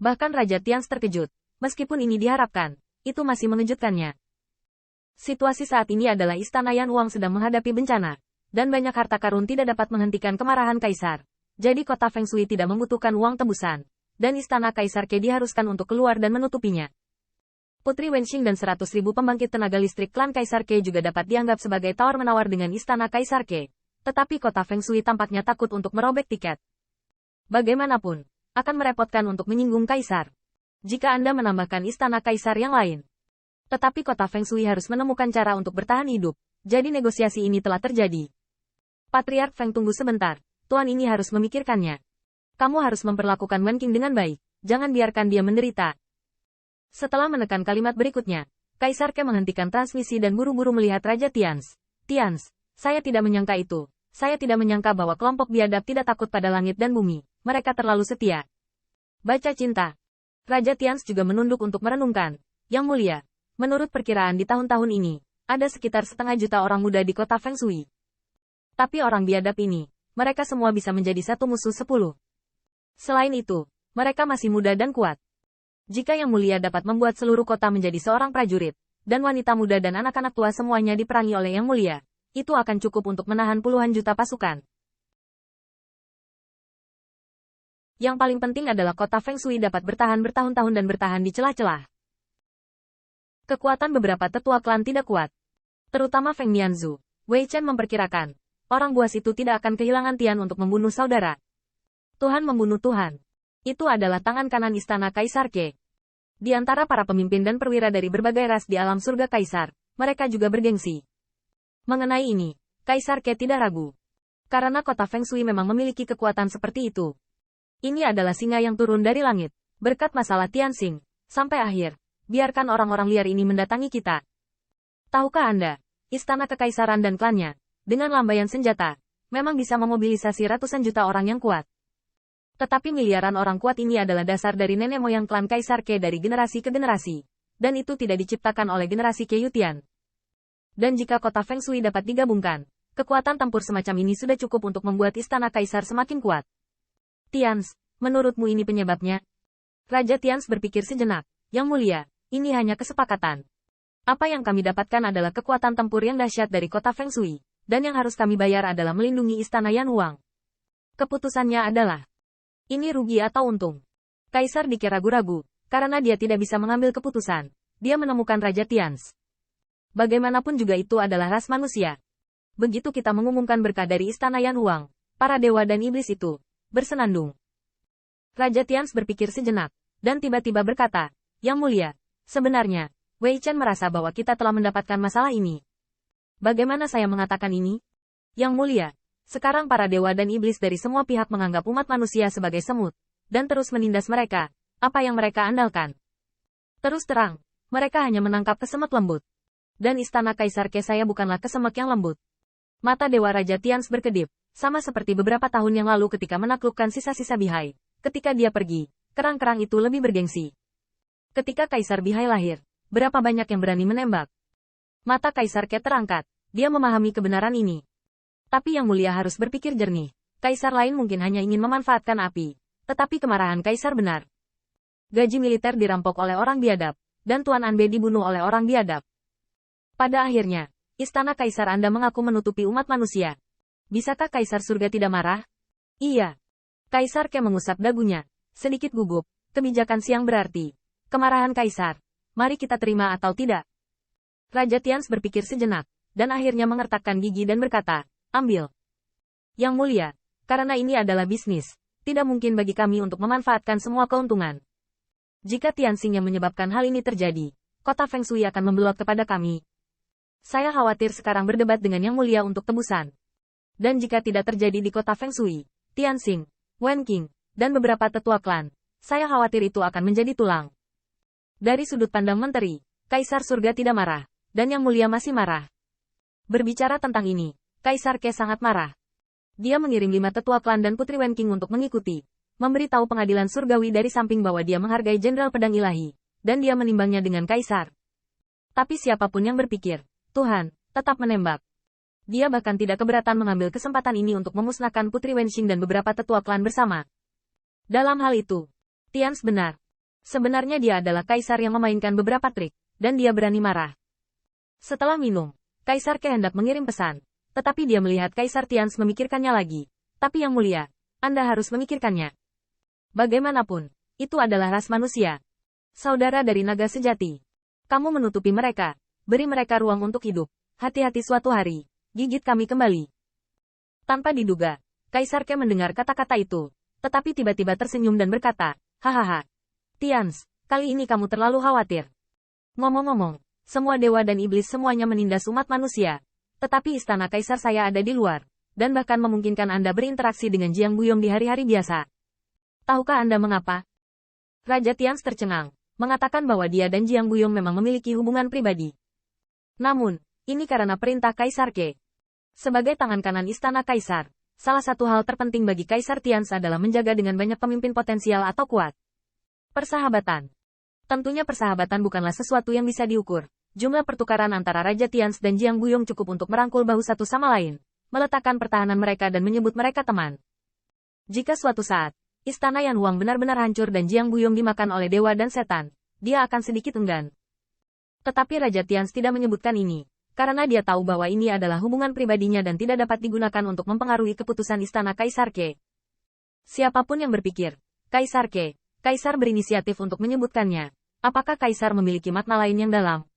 Bahkan Raja Tians terkejut. Meskipun ini diharapkan, itu masih mengejutkannya. Situasi saat ini adalah Istana Yan Huang sedang menghadapi bencana, dan banyak harta karun tidak dapat menghentikan kemarahan Kaisar. Jadi kota Feng Shui tidak membutuhkan uang tebusan, dan Istana Kaisar Ke diharuskan untuk keluar dan menutupinya. Putri Wenxing dan 100.000 pembangkit tenaga listrik klan Kaisar Ke juga dapat dianggap sebagai tawar-menawar dengan Istana Kaisar Ke. Tetapi kota Feng Shui tampaknya takut untuk merobek tiket. Bagaimanapun, akan merepotkan untuk menyinggung Kaisar. Jika Anda menambahkan Istana Kaisar yang lain. Tetapi kota Feng Shui harus menemukan cara untuk bertahan hidup, jadi negosiasi ini telah terjadi. Patriark Feng, tunggu sebentar, tuan ini harus memikirkannya. Kamu harus memperlakukan Wen Qing dengan baik, jangan biarkan dia menderita. Setelah menekan kalimat berikutnya, Kaisar Ke menghentikan transmisi dan buru-buru melihat Raja Tians. Tians, saya tidak menyangka itu. Saya tidak menyangka bahwa kelompok biadab tidak takut pada langit dan bumi. Mereka terlalu setia. Baca cinta. Raja Tians juga menunduk untuk merenungkan. Yang mulia, menurut perkiraan di tahun-tahun ini, ada sekitar 500.000 orang muda di kota Feng Shui. Tapi orang biadab ini, mereka semua bisa menjadi satu musuh 10. Selain itu, mereka masih muda dan kuat. Jika Yang Mulia dapat membuat seluruh kota menjadi seorang prajurit, dan wanita muda dan anak-anak tua semuanya diperangi oleh Yang Mulia, itu akan cukup untuk menahan puluhan juta pasukan. Yang paling penting adalah kota Feng Shui dapat bertahan bertahun-tahun dan bertahan di celah-celah. Kekuatan beberapa tetua klan tidak kuat. Terutama Feng Mianzu, Wei Chen memperkirakan, orang buas itu tidak akan kehilangan Tian untuk membunuh saudara. Tuhan membunuh Tuhan. Itu adalah tangan kanan Istana Kaisar Ke. Di antara para pemimpin dan perwira dari berbagai ras di alam surga Kaisar, mereka juga bergengsi. Mengenai ini, Kaisar Ke tidak ragu. Karena kota Feng Shui memang memiliki kekuatan seperti itu. Ini adalah singa yang turun dari langit, berkat masalah Tianxing. Sampai akhir, biarkan orang-orang liar ini mendatangi kita. Tahukah Anda, Istana Kekaisaran dan klannya, dengan lambaian senjata, memang bisa memobilisasi ratusan juta orang yang kuat. Tetapi miliaran orang kuat ini adalah dasar dari nenek moyang klan Kaisar Ke dari generasi ke generasi. Dan itu tidak diciptakan oleh generasi Ke Yutian. Dan jika kota Feng Shui dapat digabungkan, kekuatan tempur semacam ini sudah cukup untuk membuat Istana Kaisar semakin kuat. Tians, menurutmu ini penyebabnya? Raja Tians berpikir sejenak. Yang mulia, ini hanya kesepakatan. Apa yang kami dapatkan adalah kekuatan tempur yang dahsyat dari kota Feng Shui. Dan yang harus kami bayar adalah melindungi Istana Yan Huang. Keputusannya adalah, ini rugi atau untung? Kaisar dikira ragu-ragu, karena dia tidak bisa mengambil keputusan. Dia menemukan Raja Tians. Bagaimanapun juga itu adalah ras manusia. Begitu kita mengumumkan berkah dari Istana Yan Huang, para dewa dan iblis itu bersenandung. Raja Tians berpikir sejenak, dan tiba-tiba berkata, Yang mulia, sebenarnya, Wei Chen merasa bahwa kita telah mendapatkan masalah ini. Bagaimana saya mengatakan ini? Yang mulia, sekarang para dewa dan iblis dari semua pihak menganggap umat manusia sebagai semut, dan terus menindas mereka, apa yang mereka andalkan. Terus terang, mereka hanya menangkap kesemek lembut. Dan Istana Kaisar Ke saya bukanlah kesemek yang lembut. Mata Dewa Raja Tians berkedip, sama seperti beberapa tahun yang lalu ketika menaklukkan sisa-sisa Bihai. Ketika dia pergi, kerang-kerang itu lebih bergengsi. Ketika Kaisar Bihai lahir, berapa banyak yang berani menembak? Mata Kaisar Ke terangkat, dia memahami kebenaran ini. Tapi Yang Mulia harus berpikir jernih. Kaisar lain mungkin hanya ingin memanfaatkan api. Tetapi kemarahan Kaisar benar. Gaji militer dirampok oleh orang biadab, dan Tuan Anbe dibunuh oleh orang biadab. Pada akhirnya, Istana Kaisar Anda mengaku menutupi umat manusia. Bisakah Kaisar Surga tidak marah? Iya. Kaisar Ke mengusap dagunya, sedikit gugup, kebijakan siang berarti. Kemarahan Kaisar. Mari kita terima atau tidak. Raja Tians berpikir sejenak, dan akhirnya mengertakkan gigi dan berkata, ambil. Yang mulia, karena ini adalah bisnis, tidak mungkin bagi kami untuk memanfaatkan semua keuntungan. Jika Tianxing yang menyebabkan hal ini terjadi, kota Feng Shui akan membelot kepada kami. Saya khawatir sekarang berdebat dengan Yang Mulia untuk tebusan. Dan jika tidak terjadi di kota Feng Shui, Tianxing, Wen Qing, dan beberapa tetua klan, saya khawatir itu akan menjadi tulang. Dari sudut pandang menteri, Kaisar Surga tidak marah, dan Yang Mulia masih marah. Berbicara tentang ini, Kaisar Ke sangat marah. Dia mengirim 5 tetua klan dan Putri Wen Qing untuk mengikuti. Memberitahu pengadilan surgawi dari samping bahwa dia menghargai Jenderal Pedang Ilahi. Dan dia menimbangnya dengan Kaisar. Tapi siapapun yang berpikir, Tuhan, tetap menembak. Dia bahkan tidak keberatan mengambil kesempatan ini untuk memusnahkan Putri Wenxing dan beberapa tetua klan bersama. Dalam hal itu, Tians benar. Sebenarnya dia adalah kaisar yang memainkan beberapa trik, dan dia berani marah. Setelah minum, Kaisar Ke hendak mengirim pesan, tetapi dia melihat Kaisar Tians memikirkannya lagi. Tapi yang mulia, Anda harus memikirkannya. Bagaimanapun, itu adalah ras manusia. Saudara dari naga sejati. Kamu menutupi mereka, beri mereka ruang untuk hidup. Hati-hati suatu hari, gigit kami kembali. Tanpa diduga, Kaisar Ke mendengar kata-kata itu, tetapi tiba-tiba tersenyum dan berkata, hahaha. Tians, kali ini kamu terlalu khawatir. Ngomong-ngomong, semua dewa dan iblis semuanya menindas umat manusia. Tetapi istana kaisar saya ada di luar, dan bahkan memungkinkan Anda berinteraksi dengan Jiang Buyong di hari-hari biasa. Tahukah Anda mengapa? Raja Tians tercengang, mengatakan bahwa dia dan Jiang Buyong memang memiliki hubungan pribadi. Namun, ini karena perintah Kaisar Ke. Sebagai tangan kanan istana kaisar, salah satu hal terpenting bagi Kaisar Tians adalah menjaga dengan banyak pemimpin potensial atau kuat. Persahabatan. Tentunya persahabatan bukanlah sesuatu yang bisa diukur. Jumlah pertukaran antara Raja Tians dan Jiang Buyong cukup untuk merangkul bahu satu sama lain, meletakkan pertahanan mereka dan menyebut mereka teman. Jika suatu saat, istana Yan Huang benar-benar hancur dan Jiang Buyong dimakan oleh dewa dan setan, dia akan sedikit enggan. Tetapi Raja Tians tidak menyebutkan ini, karena dia tahu bahwa ini adalah hubungan pribadinya dan tidak dapat digunakan untuk mempengaruhi keputusan istana Kaisar Ke. Siapapun yang berpikir, Kaisar Ke, Kaisar berinisiatif untuk menyebutkannya. Apakah Kaisar memiliki makna lain yang dalam?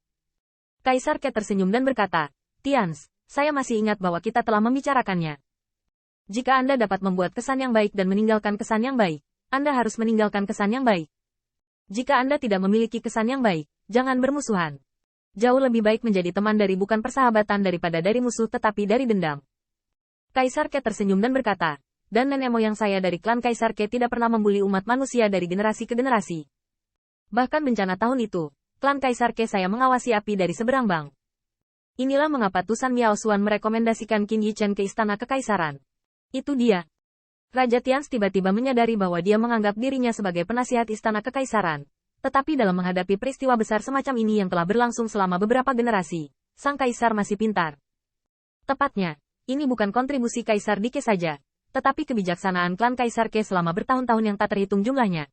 Kaisar Ke tersenyum dan berkata, Tians, saya masih ingat bahwa kita telah membicarakannya. Jika Anda dapat membuat kesan yang baik dan meninggalkan kesan yang baik, Anda harus meninggalkan kesan yang baik. Jika Anda tidak memiliki kesan yang baik, jangan bermusuhan. Jauh lebih baik menjadi teman dari bukan persahabatan daripada dari musuh tetapi dari dendam. Kaisar Ke tersenyum dan berkata, dan nenek moyang saya dari klan Kaisar Ke tidak pernah membuli umat manusia dari generasi ke generasi. Bahkan bencana tahun itu, klan Kaisar Ke saya mengawasi api dari seberang bang. Inilah mengapa Tusan Miao Xuan merekomendasikan Qin Yichen ke istana kekaisaran. Itu dia. Raja Tians tiba-tiba menyadari bahwa dia menganggap dirinya sebagai penasihat istana kekaisaran. Tetapi dalam menghadapi peristiwa besar semacam ini yang telah berlangsung selama beberapa generasi, sang kaisar masih pintar. Tepatnya, ini bukan kontribusi Kaisar Dike saja, tetapi kebijaksanaan klan Kaisar Ke selama bertahun-tahun yang tak terhitung jumlahnya.